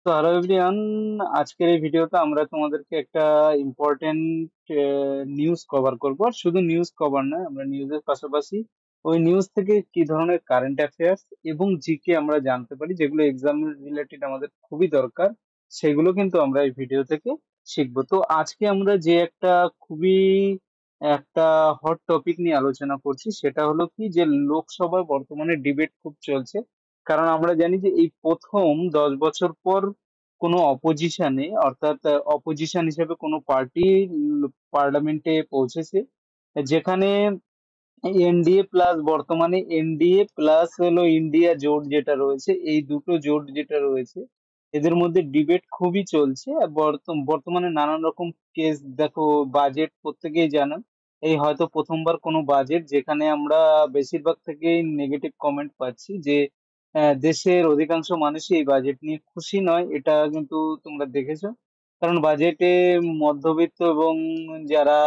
Hello everyone, আজকের এই ভিডিওতে আমরা তোমাদেরকে একটা ইম্পর্টেন্ট নিউজ কভার করব। আর শুধু নিউজ কভার নয়, আমরা নিউজের পাশাপাশি ওই নিউজ থেকে কি ধরনের কারেন্ট অ্যাফেয়ার্স এবং জিকে আমরা জানতে পারি, যেগুলো এক্সাম রিলেটেড আমাদের খুবই দরকার, সেগুলো কিন্তু আমরা এই ভিডিও থেকে শিখবো। তো আজকে আমরা যে খুবই একটা হট টপিক নিয়ে আলোচনা করছি, সেটা হলো কি যে লোকসভায় বর্তমানে ডিবেট খুব চলছে। কারণ আমরা জানি যে এই প্রথম 10 বছর পর কোনো অপোজিশনে, অর্থাৎ অপোজিশন হিসেবে কোনো পার্টি পার্লামেন্টে পৌঁছেছে, যেখানে এনডিএ প্লাস, বর্তমানে এনডিএ প্লাস হলো ইন্ডিয়া জোট যেটা রয়েছে, এই দুটো জোট যেটা রয়েছে এদের মধ্যে ডিবেট খুবই চলছে। আর বর্তমানে নানান রকম কেস, দেখো বাজেট প্রত্যেকেই জানেন, এই হয়তো প্রথমবার কোনো বাজেট যেখানে আমরা বেশিরভাগ থেকেই নেগেটিভ কমেন্ট পাচ্ছি যে দেশের অধিকাংশ মানুষই এই বাজেট নিয়ে খুশি নয়। এটা কিন্তু তোমরা দেখেছো, কারণ বাজেটে মধ্যবিত্ত এবং যারা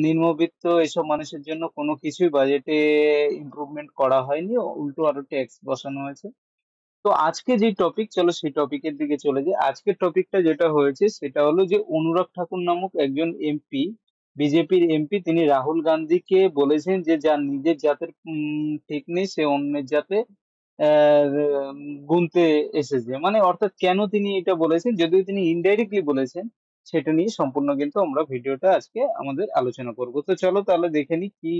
নিম্নবিত্ত এসব মানুষের জন্য কোনো কিছুই বাজেটে ইমপ্রুভমেন্ট করা হয়নি, উল্টো আরো ট্যাক্স বসানো হয়েছে। তো আজকে যে টপিক, চলো সেই টপিকের দিকে চলে যাই। আজকের টপিকটা যেটা হয়েছে সেটা হলো যে অনুরাগ ঠাকুর নামক একজন এমপি, বিজেপির এমপি, তিনি রাহুল গান্ধীকে বলেছেন যে যার নিজের জাতের ঠিক নেই সে অন্যের জাতে গুনতে এসেছে। মানে অর্থাৎ কেন তিনি এটা বলেছেন, যদিও তিনি ইনডাইরেক্টলি বলেছেন, সেটা নিয়ে সম্পূর্ণ কিন্তু আমরা ভিডিওটা আজকে আমাদের আলোচনা করব। তো চলো তাহলে দেখে নিই কি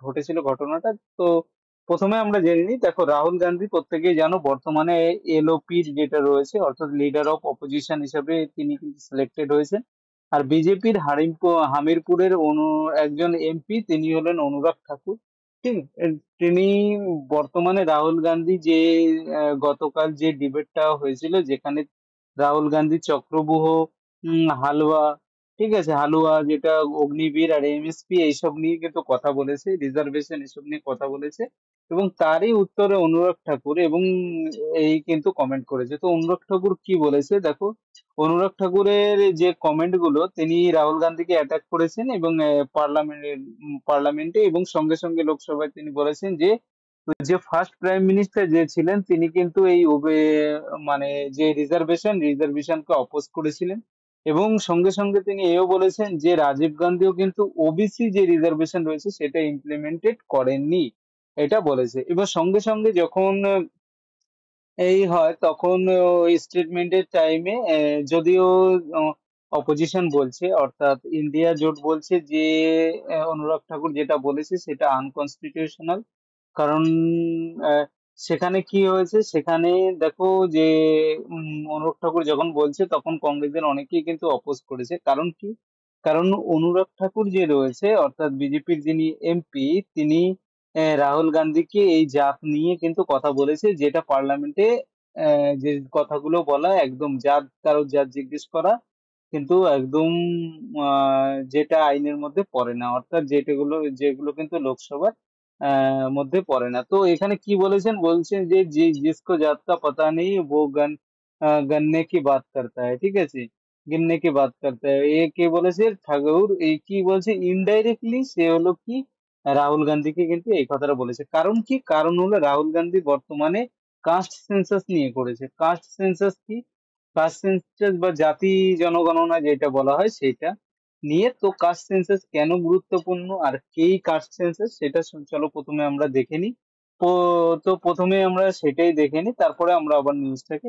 ঘটেছিল ঘটনাটা। তো প্রথমে আমরা জেনে নিই, দেখো রাহুল গান্ধী প্রত্যেকেই জানো বর্তমানে এলওপির যেটা রয়েছে, অর্থাৎ লিডার অফ অপোজিশন হিসেবে তিনি কিন্তু সিলেক্টেড হয়েছেন। আর বিজেপির হামিরপুরের একজন এমপি, তিনি হলেন অনুরাগ ঠাকুর। ঠিক, তিনি বর্তমানে রাহুল গান্ধী যে গতকাল যে ডিবেটটা হয়েছিল, যেখানে রাহুল গান্ধী চক্রব্যূহ, হালুয়া, ঠিক আছে, হালুয়া যেটা অগ্নিবীর আর এমএসপি এইসব নিয়ে কিন্তু কথা বলেছে, রিজার্ভেশন এসব নিয়ে কথা বলেছে, এবং তারই উত্তরে অনুরাগ ঠাকুর এবং এই কিন্তু কমেন্ট করেছে। তো অনুরাগ ঠাকুর কি বলেছে দেখো। অনুরাগ ঠাকুরের যে কমেন্ট গুলো, তিনি রাহুল গান্ধীকে অ্যাটাক করেছেন এবং পার্লামেন্টে এবং সঙ্গে সঙ্গে লোকসভায় তিনি বলেছেন যে যে ফার্স্ট প্রাইম মিনিস্টার যে ছিলেন তিনি কিন্তু এই মানে যে রিজার্ভেশনকে অপোজ করেছিলেন। এবং সঙ্গে সঙ্গে তিনি এও বলেছেন যে রাজীব গান্ধীও কিন্তু ওবিসি যে রিজার্ভেশন রয়েছে সেটা ইমপ্লিমেন্টেড করেননি, এটা বলেছে। এবার সঙ্গে সঙ্গে যখন এই হয়, তখন ওই স্টেটমেন্টের টাইমে যদিও অপোজিশন বলছে, অর্থাৎ ইন্ডিয়া জোট বলছে যে অনুরাগ ঠাকুর যেটা বলেছে সেটা আনকনস্টিটিউশনাল। কারণ আহ, সেখানে কি হয়েছে, সেখানে দেখো যে অনুরাগ ঠাকুর যখন বলছে তখন কংগ্রেসের অনেকেই কিন্তু অপোজ করেছে। কারণ কি, কারণ অনুরাগ ঠাকুর যে রয়েছে, অর্থাৎ বিজেপির যিনি এমপি, তিনি রাহুল গান্ধীকে এই জাত নিয়ে কিন্তু কথা বলেছে, যেটা পার্লামেন্টে যে কথাগুলো বলা, একদম জাত, কারো জাত জিজ্ঞেস করা কিন্তু একদম যেটা আইনের মধ্যে পড়ে না, অর্থাৎ যেটাগুলো যেগুলো কিন্তু লোকসভার মধ্যে পড়ে না। তো এখানে কি বলেছেন, বলছেন যে जिसको जात का पता नहीं वो गन्ने की बात करता है, ঠিক আছে, গিন্নে কি বাত করতে হয়, এ কে বলেছে, ঠাকুর। এই কি বলছে, ইনডাইরেক্টলি সে হলো কি রাহুল গান্ধীকে কিন্তু এই কথাটা বলেছে। কারণ কি, কারণ হলো রাহুল গান্ধী বর্তমানে কাস্ট সেন্সাস নিয়ে করেছে। কাস্ট সেন্সাস কি, কাস্ট সেন্সাস বা জাতি জনগণনা যেটা বলা হয় সেটা নিয়ে। তো কাস্ট সেন্সাস কেন গুরুত্বপূর্ণ আর কেই কাস্ট সেন্সাস, সেটা চলো প্রথমে আমরা দেখে নিই। তো প্রথমে আমরা সেটাই দেখে নিই, তারপরে আমরা আবার নিউজটাকে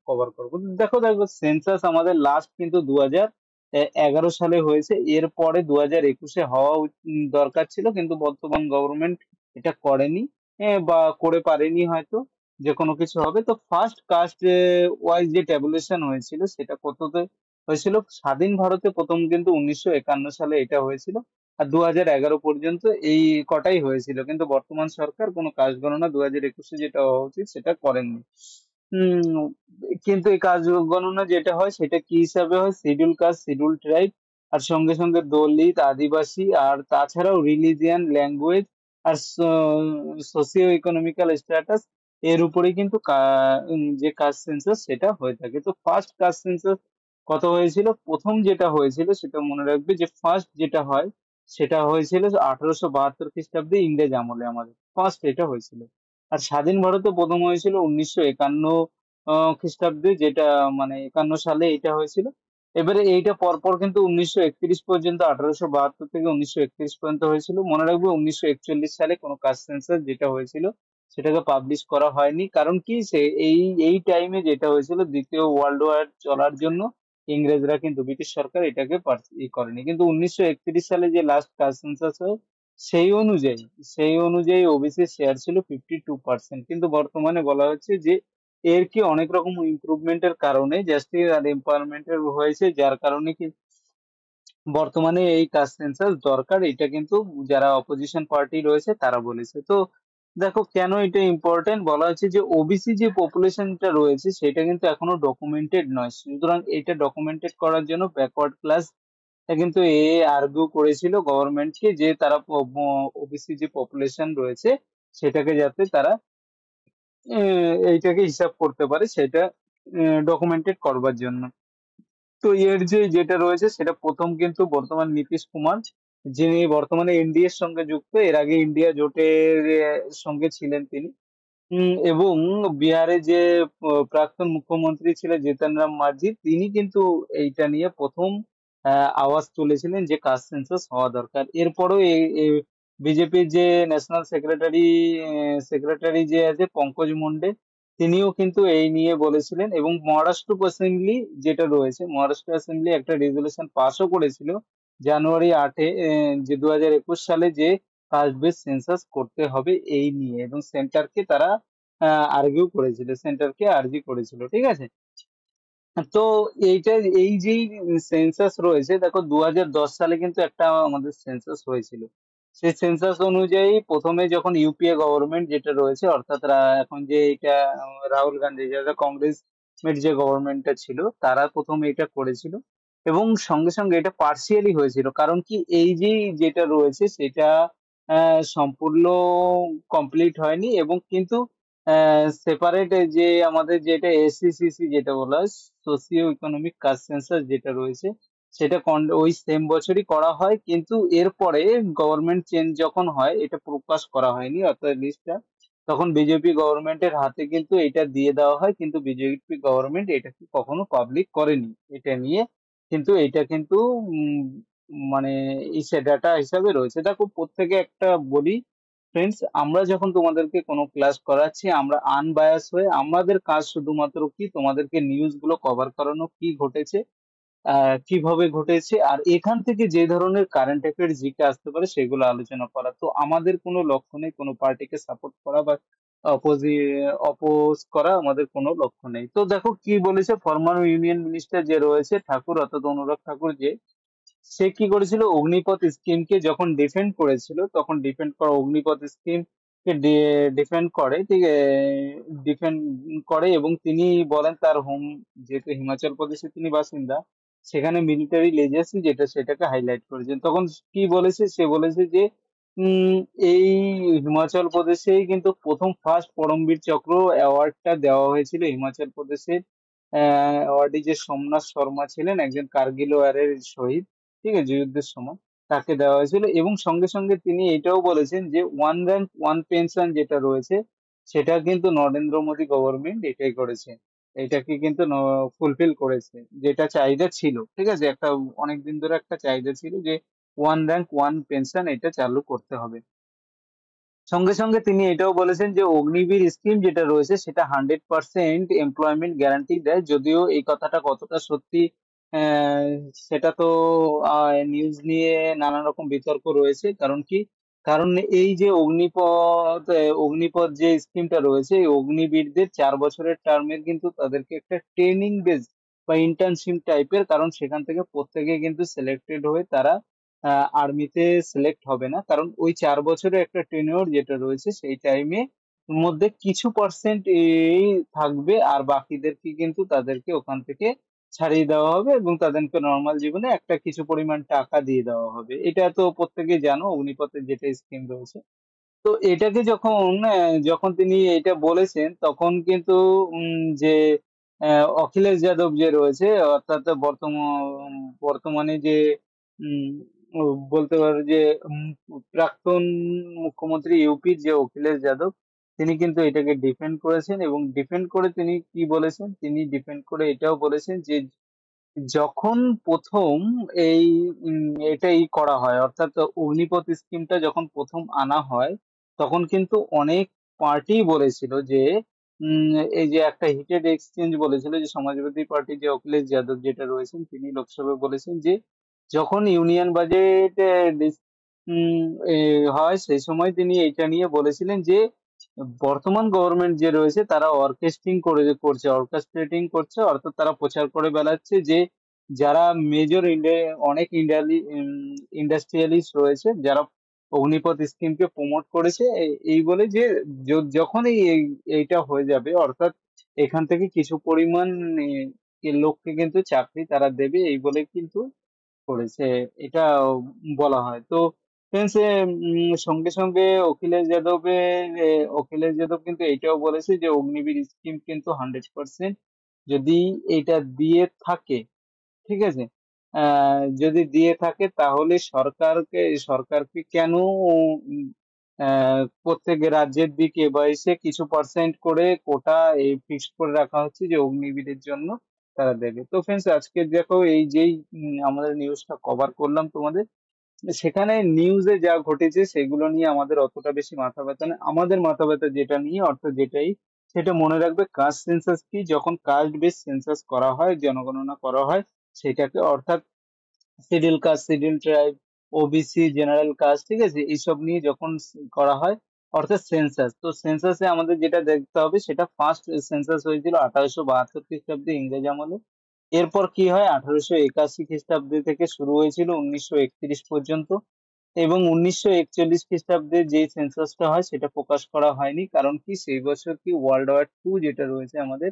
কভার করবো। দেখো দেখো, সেন্সাস আমাদের লাস্ট কিন্তু 2011 সালে হয়েছে। এরপরে 2021-এ হওয়া দরকার ছিল, কিন্তু বর্তমান গভর্নমেন্ট এটা করেনি, বা করে পারেনি হয়তো, যে কোনো কিছু হবে। তো ফার্স্ট কাস্ট ওয়াইজ যে ট্যাবুলেশন হয়েছিল সেটা কততে হয়েছিল, স্বাধীন ভারতে প্রথম কিন্তু 1951 সালে এটা হয়েছিল। আর 2011 পর্যন্ত এই কটাই হয়েছিল, কিন্তু বর্তমান সরকার কোনো কাস্ট গণনা 2021-এ যেটা হওয়া উচিত সেটা করেননি। উম কিন্তু এই কাস্ট গণনা যেটা হয় সেটা কি হিসাবে হয়, শিডিউল কাস্ট, শিডিউল ট্রাইব, আর সঙ্গে সঙ্গে দলিত, আদিবাসী, আর তাছাড়াও রিলিজিয়ান, ল্যাঙ্গুয়েজ, আর সোসিও ইকোনমিক্যাল স্ট্যাটাস, এর উপরে কিন্তু যে কাস্ট সেন্সাস সেটা হয়ে থাকে। তো ফার্স্ট কাস্ট সেন্সাস কত হয়েছিল, প্রথম যেটা হয়েছিল সেটা মনে রাখবে, যে ফার্স্ট যেটা হয় সেটা হয়েছিল 1872 খ্রিস্টাব্দে, ইংরেজ আমলে আমাদের ফার্স্ট এটা হয়েছিল। আর স্বাধীন ভারতে প্রথম হয়েছিল 1951 খ্রিস্টাব্দে, যেটা মানে 51 সালে এটা হয়েছিল। এবারে এইটা পরপর কিন্তু 1931 পর্যন্ত, 1872 থেকে 1931 পর্যন্ত হয়েছিল। মনে রাখবে 1941 সালে কোনো কাস্ট সেন্সাস যেটা হয়েছিল সেটাকে পাবলিশ করা হয়নি। কারণ কি, সে এই এই টাইমে যেটা হয়েছিল, দ্বিতীয় ওয়ার্ল্ড ওয়ার চলার জন্য ইংরেজরা কিন্তু, ব্রিটিশ সরকার এটাকে করেনি। কিন্তু 1931 সালে যে লাস্ট কাস্ট সেন্সাস হয়, সেই অনুযায়ী সেই অনুযায়ী ওবিসি শেয়ার ছিল 52%। কিন্তু বর্তমানে বলা হচ্ছে যে এর কি অনেক রকম ইমপ্রুভমেন্টের কারণে, জাস্টিস আর এম্পাওয়ারমেন্টের হয়েছে, যার কারণে কি বর্তমানে এই কাস্ট সেন্সাস দরকার। এটা কিন্তু যারা অপোজিশন পার্টি রয়েছে তারা বলেছে। তো দেখো কেন এটা ইম্পর্টেন্ট, বলা হচ্ছে যে ওবিসি যে পপুলেশনটা রয়েছে সেটা কিন্তু এখনো ডকুমেন্টেড নয়। সুতরাং এটা ডকুমেন্টেড করার জন্য ব্যাকওয়ার্ড ক্লাস কিন্তু আর্গু করেছিল গভর্নমেন্টকে, যে তারা ওবিসি যে পপুলেশন রয়েছে সেটাকে যাতে তারা এইটাকে হিসাব করতে পারে, সেটা ডকুমেন্টেড করবার জন্য। তো এর যে যেটা রয়েছে সেটা প্রথম কিন্তু বর্তমান নীতিশ কুমার, যিনি বর্তমানে এনডিএ এর সঙ্গে যুক্ত, এর আগে ইন্ডিয়া জোটের সঙ্গে ছিলেন তিনি। এবং বিহারে যে প্রাক্তন মুখ্যমন্ত্রী ছিলেন জিতন রাম মাঝি, তিনি কিন্তু এইটা নিয়ে প্রথম আওয়াজ তুলেছিলেন যে কাস্ট সেন্সাস হওয়া দরকার। এরপরও বিজেপির যে ন্যাশনাল সেক্রেটারি যে আছে পঙ্কজ মুন্ডে, তিনিও কিন্তু এই নিয়ে বলেছিলেন। এবং মহারাষ্ট্র অ্যাসেম্বলি যেটা রয়েছে, মহারাষ্ট্র অ্যাসেম্বলি একটা রেজলিউশন পাসও করেছিল জানুয়ারি 8-এ, যে 2021 সালে, যে কাস্ট বেস সেন্সাস করতে হবে এই নিয়ে। এবং সেন্টারকে তারা সেন্টারকে আর্জি করেছিল, ঠিক আছে। তো এইটা, এই যে সেন্সাস রয়েছে, দেখো 2010 সালে কিন্তু একটা আমাদের সেন্সাস হয়েছিল। সেই সেন্সাস অনুযায়ী প্রথমে যখন ইউপিএ গভর্নমেন্ট যেটা রয়েছে, অর্থাৎ এখন যে এটা রাহুল গান্ধী, যারা কংগ্রেস যে গভর্নমেন্টটা ছিল, তারা প্রথমে এটা করেছিল। এবং সঙ্গে সঙ্গে এটা পার্সিয়ালি হয়েছিল। কারণ কি, এই যে যেটা রয়েছে সেটা সম্পূর্ণ কমপ্লিট হয়নি। এবং কিন্তু সেপারেট যে আমাদের যেটা এসসিসিসি যেটা বলা হয়, সোসিও ইকোনমিক কাস্ট সেন্সাস যেটা রয়েছে, সেটা ওই সেম বছরই করা হয়। কিন্তু এরপরে গভর্নমেন্ট চেঞ্জ যখন হয়, এটা প্রকাশ করা হয়নি, অর্থাৎ লিস্টটা তখন বিজেপি গভর্নমেন্টের হাতে কিন্তু এটা দিয়ে দেওয়া হয়। কিন্তু বিজেপি গভর্নমেন্ট এটাকে কখনো পাবলিক করেনি এটা নিয়ে। কিন্তু এটা কিন্তু উম, মানে ডাটা হিসাবে রয়েছে। দেখো প্রত্যেকে একটা বলি ফ্রেন্ডস, আমরা যখন তোমাদেরকে কোনো ক্লাস করাচ্ছি, আমরা আনবায়াস হয়ে, আমাদের কাজ শুধুমাত্র কি তোমাদেরকে নিউজ গুলো কভার করানো, কি ঘটেছে, কিভাবে ঘটেছে, আর এখান থেকে যে ধরনের কারেন্ট অ্যাফেয়ার জিকে আসতে পারে সেগুলো আলোচনা করা। তো আমাদের কোনো লক্ষ্য নেই কোনো পার্টিকে সাপোর্ট করা বা অপোজ করা, আমাদের কোনো লক্ষ্য নেই। তো দেখো কি বলেছে ফর্মার ইউনিয়ন মিনিস্টার যে রয়েছে ঠাকুর, অর্থাৎ অনুরাগ ঠাকুর, যে সে কি করেছিল, অগ্নিপথ স্কিমকে যখন ডিফেন্ড করেছিল, তখন ডিফেন্ড করা অগ্নিপথ স্কিম কে ডিফেন্ড করে, ঠিক ডিফেন্ড করে। এবং তিনি বলেন তার যেহেতু হিমাচল প্রদেশে তিনি বাসিন্দা, সেখানে মিলিটারি লেজেসি যেটা, সেটাকে হাইলাইট করেছেন। তখন কি বলেছে, সে বলেছে যে উম এই হিমাচল প্রদেশেই কিন্তু প্রথম ফার্স্ট পরমবীর চক্র অ্যাওয়ার্ডটা দেওয়া হয়েছিল হিমাচল প্রদেশের অ্যাওয়ার্ডে, যে সোমনাথ শর্মা ছিলেন, একজন কার্গিল ওয়ারের শহীদ, ঠিক আছে, যুদ্ধের সময় তাকে দেওয়া হয়েছিল। এবং সঙ্গে সঙ্গে তিনি এটাও বলেছেন যে ওয়ান র্যাঙ্ক ওয়ান পেনশন যেটা রয়েছে, সেটা কিন্তু নরেন্দ্র মোদী গভর্নমেন্ট এটাই করেছে, এটাকে কিন্তু ফুলফিল করেছে। যেটা চাহিদা ছিল, ঠিক আছে, একটা অনেকদিন ধরে একটা চাহিদা ছিল যে ওয়ান র্যাঙ্ক ওয়ান পেনশন এটা চালু করতে হবে। সঙ্গে সঙ্গে তিনি এটাও বলেছেন যে অগ্নিবীর স্কিম যেটা রয়েছে সেটা 100% এমপ্লয়মেন্ট গ্যারান্টি দেয়। যদিও এই কথাটা কতটা সত্যি, আহ, সেটা তো নিউজ নিয়ে নানা রকম বিতর্ক রয়েছে। কারণ কি, কারণ এই যে অগ্নিপথ যে স্কিমটা রয়েছে, এই অগ্নিবীরদের 4 বছরের টার্মের কিন্তু তাদেরকে একটা ট্রেনিং বেস বা ইন্টার্নশিপ টাইপের, কারণ সেখান থেকে প্রত্যেকে কিন্তু সিলেক্টেড হয়ে তারা আর্মিতে সিলেক্ট হবে না। কারণ ওই 4 বছরের একটা টেনিওর যেটা রয়েছে, সেই টাইমে মধ্যে কিছু পার্সেন্ট এই থাকবে, আর বাকিদেরকে কিন্তু তাদেরকে ওখান থেকে ছাড়িয়ে দেওয়া হবে এবং তাদেরকে নর্মাল জীবনে একটা কিছু পরিমাণ টাকা দিয়ে দেওয়া হবে। এটা তো প্রত্যেকে জানো, অগ্নিপথের যেটা স্কিম রয়েছে। তো এটাকে যখন তিনি এটা বলেছেন, তখন কিন্তু যে অখিলেশ যাদব যে রয়েছে, অর্থাৎ বর্তমানে যে উম, ও বলতে পারো যে প্রাক্তন মুখ্যমন্ত্রী ইউপির যে অখিলেশ যাদব, তিনি কিন্তু এটাকে ডিফেন্ড করেছেন, এবং ডিফেন্ড করে তিনি কি বলেছেন, তিনি ডিফেন্ড করে এটাও বলেছেন যে যখন প্রথম এই এটাই করা হয়, অর্থাৎ অগ্নিপথ স্কিমটা যখন প্রথম আনা হয়, তখন কিন্তু অনেক পার্টি বলেছিল যে এই যে একটা হিটেড এক্সচেঞ্জ বলেছিল, যে সমাজবাদী পার্টি যে অখিলেশ যাদব যেটা রয়েছেন, তিনি লোকসভায় বলেছেন যে যখন ইউনিয়ন বাজেট হয়, সেই সময় তিনি এটা নিয়ে বলেছিলেন যে বর্তমান গভর্নমেন্ট যে রয়েছে তারা অর্কেস্ট্রেটিং করছে, অর্থাৎ তারা প্রচার করে বেড়াচ্ছে যে যারা মেজর অনেক ইন্ডাস্ট্রিয়ালিস্ট রয়েছে, যারা অগ্নিপথ স্কিমকে প্রমোট করেছে, এই বলে যে যখনই এইটা হয়ে যাবে, অর্থাৎ এখান থেকে কিছু পরিমাণ লোককে কিন্তু চাকরি তারা দেবে, এই বলে কিন্তু করেছে, এটা বলা হয়। তো ফ্রেন্ডস, সঙ্গে সঙ্গে অখিলেশ যাদব কিন্তু এটাও বলেছে যে অগ্নিবীর স্কিম কিন্তু 100% যদি এটা দিয়ে থাকে, ঠিক আছে, যদি দিয়ে থাকে তাহলে সরকারকে কেন প্রত্যেক রাজ্যের দিকে বা এসে কিছু পার্সেন্ট করে কোটা এই ফিক্সড করে রাখা হচ্ছে যে অগ্নিবীরের জন্য তারা দেবে। তো ফ্রেন্ডস, আজকে দেখো এই যেই আমাদের নিউজটা কভার করলাম তোমাদের, সেখানে নিউজে যা ঘটেছে সেগুলো নিয়ে আমাদের অতটা বেশি মাথা ব্যথা না, আমাদের মাথা ব্যথা যেটা নিয়ে, অর্থাৎ যেটাই, সেটা মনে রাখবে, কাস্ট সেন্সাস কি, যখন কাস্ট বেস সেন্সাস করা হয়, জনগণনা করা হয়, সেটাকে, অর্থাৎ schedule caste, schedule tribe, OBC, general caste, ঠিক আছে, এইসব নিয়ে যখন করা হয়, অর্থাৎ সেন্সাস, তো সেন্সাসে আমাদের যেটা দেখতে হবে, সেটা ফার্স্ট সেন্সাস হয়েছিল 1872 খ্রিস্টাব্দে, ইংরেজ আমলে। এরপর কি হয়, 1881 খ্রিস্টাব্দে থেকে শুরু হয়েছিল 1931 পর্যন্ত, এবং 1941 খ্রিস্টাব্দে যে সেন্সাসটা হয় সেটা প্রকাশ করা হয়নি, কারণ কি সেই বছর কি ওয়ার্ল্ড ওয়ার 2 যেটা রয়েছে আমাদের,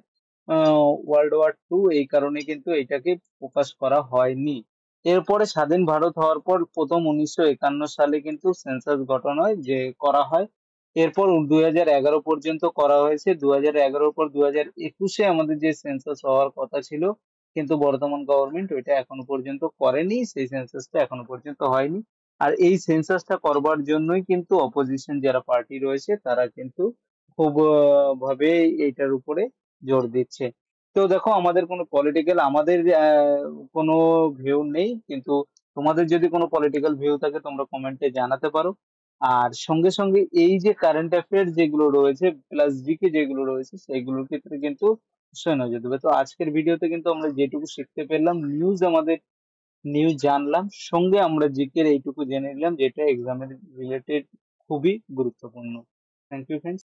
ওয়ার্ল্ড ওয়ার 2, এই কারণে কিন্তু এটাকে প্রকাশ করা হয়নি। এরপরে স্বাধীন ভারত হওয়ার পর প্রথম 1951 সালে কিন্তু সেন্সাস গঠন হয়, যে করা হয়। এরপর 2011 পর্যন্ত করা হয়েছে, 2011 পর 2021-এ আমাদের যে সেন্সাস হওয়ার কথা ছিল, কিন্তু বর্তমান গভর্নমেন্ট ওইটা এখনো পর্যন্ত করেনি, সেই সেন্সাসটা এখনো পর্যন্ত হয়নি। আর এই সেন্সাসটা করবার জন্যই কিন্তু অপোজিশন যারা পার্টি রয়েছে তারা কিন্তু খুব ভাবে এইটার উপরে জোর দিচ্ছে। তো দেখো, আমাদের কোনো পলিটিক্যাল, আমাদের কোনো ভিউ নেই, কিন্তু তোমাদের যদি কোনো পলিটিক্যাল ভিউ থাকে তোমরা কমেন্টে জানাতে পারো। আর সঙ্গে সঙ্গে এই যে কারেন্ট অ্যাফেয়ার যেগুলো রয়েছে প্লাস জিকে যেগুলো রয়েছে, সেগুলোর ক্ষেত্রে কিন্তু অবশ্যই নজর দেবে। তো আজকের ভিডিওতে কিন্তু আমরা যেটুকু শিখতে পেলাম, নিউজ জানলাম, সঙ্গে আমরা জিকের এইটুকু জেনে নিলাম, যেটা এক্সামের রিলেটেড খুবই গুরুত্বপূর্ণ। Thank you friends.